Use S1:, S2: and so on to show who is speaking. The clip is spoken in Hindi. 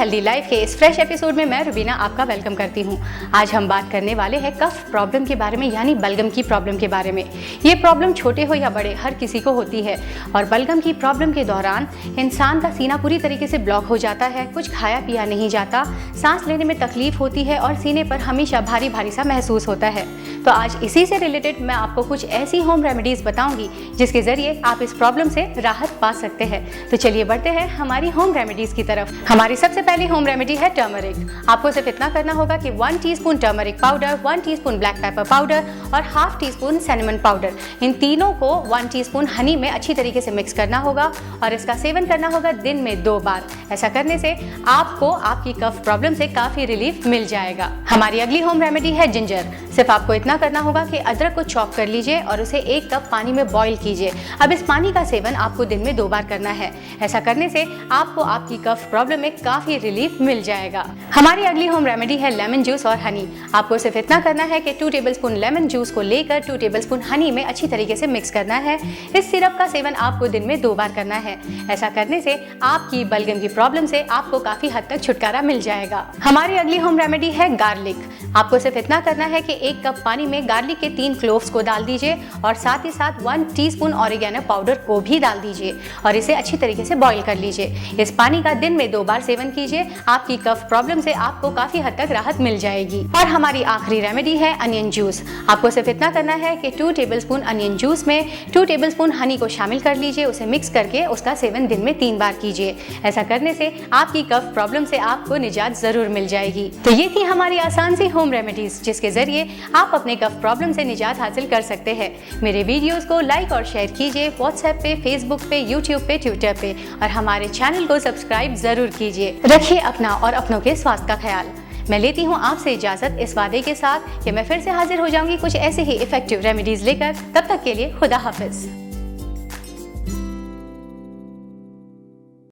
S1: हेल्दी लाइफ के इस फ्रेश एपिसोड में मैं रुबीना आपका वेलकम करती हूँ। आज हम बात करने वाले हैं कफ प्रॉब्लम के बारे में, यानी बलगम की प्रॉब्लम के बारे में। ये प्रॉब्लम छोटे हो या बड़े हर किसी को होती है और बलगम की प्रॉब्लम के दौरान इंसान का सीना पूरी तरीके से ब्लॉक हो जाता है, कुछ खाया पिया नहीं जाता, सांस लेने में तकलीफ होती है और सीने पर हमेशा भारी भारी सा महसूस होता है। तो आज इसी से रिलेटेड मैं आपको कुछ ऐसी होम रेमेडीज बताऊंगी जिसके जरिए आप इस प्रॉब्लम से राहत पा सकते हैं। तो चलिए बढ़ते हैं हमारी होम रेमेडीज की तरफ। हमारी सबसे पहली होम रेमेडी है टर्मरिक। आपको सिर्फ इतना करना होगा कि 1 teaspoon turmeric powder, 1 teaspoon black pepper powder और ½ टीस्पून सिनेमन पाउडर, इन तीनों को 1 टीस्पून हनी में अच्छी तरीके से मिक्स करना होगा और इसका सेवन करना होगा दिन में 2 बार। ऐसा करने से आपको आपकी कफ प्रॉब्लम से काफी रिलीफ मिल जाएगा। हमारी अगली होम रेमेडी है जिंजर। सिर्फ आपको इतना करना होगा कि अदरक को चॉप कर लीजिए और उसे 1 कप पानी में बॉईल कीजिए। अब इस पानी का सेवन आपको दिन में 2 बार करना है। ऐसा करने से आपको आपकी कफ प्रॉब्लम में काफी रिलीफ मिल जाएगा। हमारी अगली होम रेमेडी है लेमन जूस और हनी। आपको सिर्फ इतना करना है कि 2 टेबलस्पून लेमन जूस को लेकर 2 टेबलस्पून हनी में अच्छी तरीके से मिक्स करना है। इस सिरप का सेवन आपको दिन में 2 बार करना है। ऐसा करने से आपकी बलगम की प्रॉब्लम से आपको काफी हद तक छुटकारा मिल जाएगा। हमारी अगली होम रेमेडी है गार्लिक। आपको सिर्फ इतना करना है कि 1 कप पानी में गार्लिक के 3 क्लोव्स को डाल दीजिए और साथ ही साथ 1 टीस्पून ऑरिगेनो पाउडर को भी डाल दीजिए और इसे अच्छी तरीके से बॉईल कर लीजिए। इस पानी का दिन में 2 बार सेवन कीजिए। आपकी कफ प्रॉब्लम से आपको काफी हद तक राहत मिल जाएगी। और हमारी आखिरी रेमेडी है अनियन जूस। आपको सिर्फ इतना करना है कि 2 टेबलस्पून अनियन जूस में 2 टेबलस्पून हनी को शामिल कर लीजिए, उसे मिक्स करके उसका सेवन दिन में 3 बार कीजिए। ऐसा करने से आपकी कफ प्रॉब्लम से आपको निजात जरूर मिल जाएगी। तो ये थी हमारी आसान सी होम रेमेडीज जिसके जरिए आप अपने कफ प्रॉब्लम से निजात हासिल कर सकते हैं। मेरे वीडियोस को लाइक और शेयर कीजिए व्हाट्सएप पे, फेसबुक पे, यूट्यूब पे, ट्विटर पे और हमारे चैनल को सब्सक्राइब जरूर कीजिए। रखिए अपना और अपनों के स्वास्थ्य का ख्याल। मैं लेती हूँ आपसे इजाजत इस वादे के साथ कि मैं फिर से हाजिर हो जाऊंगी कुछ ऐसे ही इफेक्टिव रेमेडीज लेकर। तब तक के लिए खुदा हाफिज।